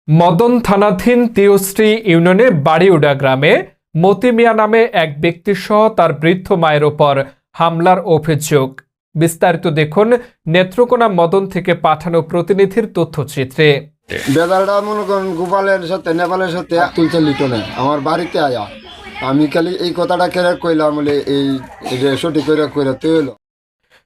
মদন থানাধীন তিউশ্রী ইউনিয়নে বাড়িউডা গ্রামে মতি মিয়া নামে এক ব্যক্তিসহ তার বৃদ্ধ মায়ের ওপর হামলার অভিযোগ। বিস্তারিত দেখুন নেত্রকোনা মদন থেকে পাঠানো প্রতিনিধির তথ্যচিত্রে। বেদারটা মনে করেন গোপালের সাথে নেপালের সাথে তুলছে লিটনে আমার বাড়িতে আয়া আমি খালি এই কথাটা কেড়ে কইলাম বলে এই সঠিক করে তৈল।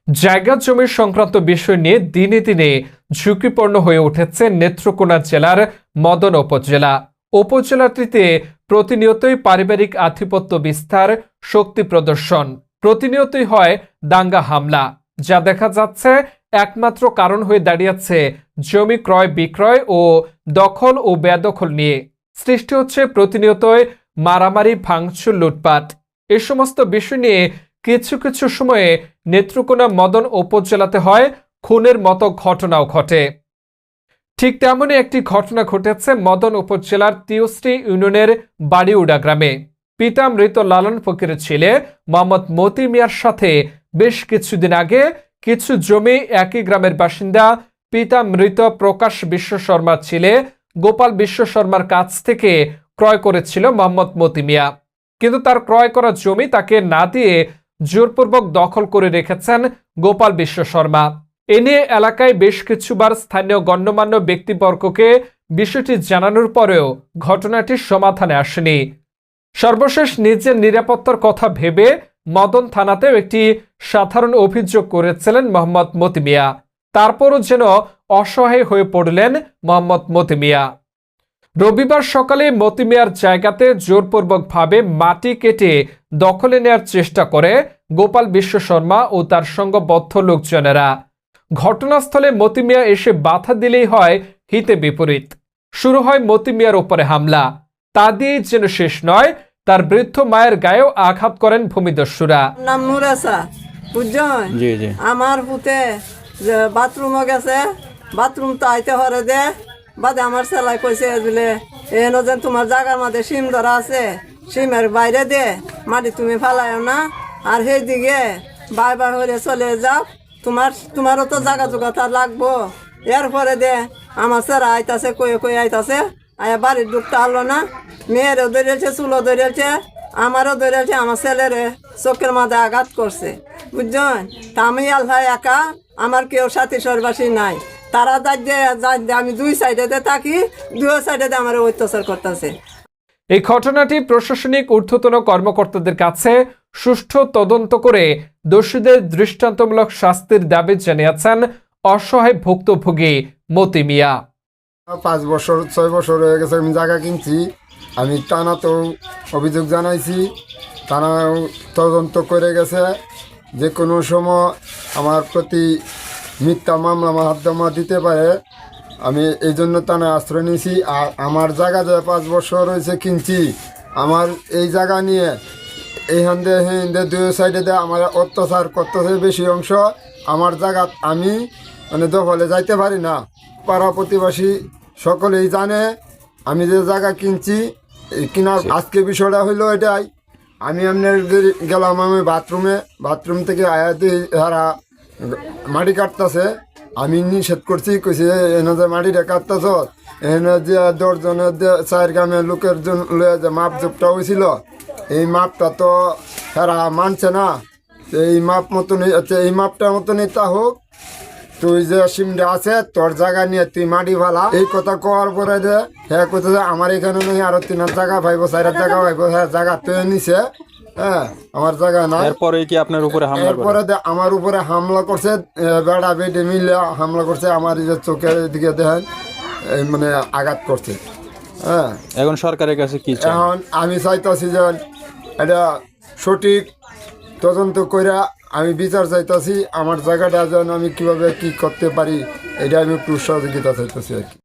জায়গা জমি সংক্রান্ত বিষয় নিয়ে দিনে দিনে ঝুঁকিপূর্ণ হয়ে উঠেছে নেত্রকোনা জেলার মদন উপজেলা। উপজেলাটিতে প্রতিনিয়তই পারিবারিক আধিপত্য বিস্তার, শক্তি প্রদর্শন, প্রতিনিয়তই হয় দাঙ্গা হামলা, যা দেখা যাচ্ছে একমাত্র কারণ হয়ে দাঁড়িয়েছে জমি ক্রয় বিক্রয় ও দখল ও বেদখল নিয়ে। সৃষ্টি হচ্ছে প্রতিনিয়তই মারামারি, ভাঙচুর, লুটপাট। এ সমস্ত বিষয় নিয়ে কিছু কিছু সময়ে নেত্রকোনা মদন উপজেলাতে হয় খুনের মতো ঘটনাও ঘটে। ঠিক তেমনই একটি ঘটনা ঘটেছে মদন উপজেলার তিউশ্রী ইউনিয়নের বাড়িউডা গ্রামে। পিতা মৃত লালন ফকিরের ছেলে মোহাম্মদ মতি মিয়ার সাথে বেশ কিছুদিন আগে কিছু জমি একই গ্রামের বাসিন্দা পিতা মৃত প্রকাশ বিশ্ব শর্মার ছেলে গোপাল বিশ্ব শর্মার কাছ থেকে ক্রয় করেছিল মোহাম্মদ মতি মিয়া। কিন্তু তার ক্রয় করা জমি তাকে না দিয়ে জোরপূর্বক দখল করে রেখেছেন গোপাল বিশ্ব শর্মা। এ নিয়ে এলাকায় বেশ কিছুবার স্থানীয় গণ্যমান্য ব্যক্তিবর্গকে বিষয়টি জানানোর পরেও ঘটনাটির সমাধানে আসেনি। সর্বশেষ নিজের নিরাপত্তার কথা ভেবে মদন থানাতেও একটি সাধারণ অভিযোগ করেছিলেন মোহাম্মদ মতি মিয়া। তারপরও যেন অসহায় হয়ে পড়লেন মোহাম্মদ মতি মিয়া। রবিবার সকালে মতি মিয়ার জায়গাতে জোরপূর্বকভাবে মাটি কেটে দখলে নেয়ার চেষ্টা করে গোপাল বিশ্ব শর্মা ও তার সঙ্গবদ্ধ লোকজনেরা। ঘটনাস্থলে মতি মিয়া এসে বাধা দিলেই হয় হিতে বিপরীত। শুরু হয় মতি মিয়ার উপরে হামলা। তা দিয়েই যেন শেষ নয়, তার বৃদ্ধ মায়ের গায়েও আঘাত করেন ভূমিদস্যুরা। নাম নুরাসা, বুঝছেন? আমার পুতে বাথরুমে গেছে, বাথরুম তো আইতে হরে দে বাদে আমার সেলাই কইছে দিলে এন যেন তোমার জায়গার মধ্যে সিম ধরা আছে, সিমের বাইরে দে মাটি তুমি ফালাইও না, আর সেই দিকে বাই হয়ে চলে যাও, তোমারও তো জায়গা জোগাতা লাগবো। এরপরে দে আমার সেরা আইতাছে কয়ে আইতাছে, আয়া বাড়ির ঢুকতে হলো না, মেয়েরও ধরেছে, চুলো ধরেছে, আমারও ধরেছে, আমার ছেলেরে চোখের মাঝে আঘাত করছে, বুঝছেন? তা আমি আল্লাহ একা, আমার কেউ সাথী সরবাসী নাই। তারা যাই আমি দুই সাইডে থাকি, দুই সাইডে আমার অত্যাচার করতেছে। এই ঘটনাটি প্রশাসনিক ঊর্ধ্বতন কর্মকর্তাদের কাছে সুষ্ঠু তদন্ত করে দোষীদের দৃষ্টান্তমূলক শাস্তির দাবি জানিয়েছেন অসহায় ভুক্তভোগী মতি মিয়া। 5 বছর 6 বছর হয়ে গেছে আমি জায়গা কিনছি। আমি টানা তো অভিযোগ জানাইছি, টানা তদন্ত করে গেছে। যে কোনো সময় আমার প্রতি মিথ্যা মামলা মাধ্যমা দিতে পারে, আমি এই জন্য টানা আশ্রয় নিয়েছি। আর আমার জায়গা যে 5 বছর হয়েছে কিনছি, আমার এই জায়গা নিয়ে এইখান দিয়ে দুই সাইডে দিয়ে আমার অত্যাচার করতেছে বেশি অংশ। আমার জায়গা আমি দখলে যাইতে পারি না। পাড়া প্রতিবাসী সকলেই জানে আমি যে জায়গা কিনছি। কিনার আজকে বিষয়টা হইলো এটাই, আমি আপনার গেলাম আমি বাথরুম থেকে আয়া দিয়ে হারা মাটি কাটতেছে। আমি নিষেধ করছি, কইছি এনে যে মাটিটা কাটতেছ, এনে যে 10 জনের 4 গ্রামের লোকের জন্য যে মাপ জোপটা হয়েছিল, এই মাপটা তো হেরা মানছে না। এই মাপ মতনই এই মাপটার মতনই তা হোক, তুই যে সিমটা আছে তোর জায়গা নিয়ে তুই মাটি ফালা। এই কথা কওয়ার পরে যে হ্যাঁ কোথায় আমার এখানে নেই, আরো 3 জায়গা পাইবো, 4 জায়গা পাইবো। হ্যাঁ জায়গা তুই নিছে, হ্যাঁ আমার জায়গা না। এরপরে কি আপনার উপরে হামলা করে? এরপরে আমার উপরে হামলা করছে, বেড়া বেডে মিলে হামলা করছে। আমার এই যে চোখের দিকে দেখেন আঘাত করছে। হ্যাঁ, এখন সরকারের কাছে কি চান? এখন আমি চাইতাছি যে এটা সঠিক তদন্ত কইরা আমি বিচার চাইতাছি। আমার জায়গাটা যেন আমি কিভাবে কি করতে পারি, এটা আমি একটু সহযোগিতা চাইতেছি আর কি।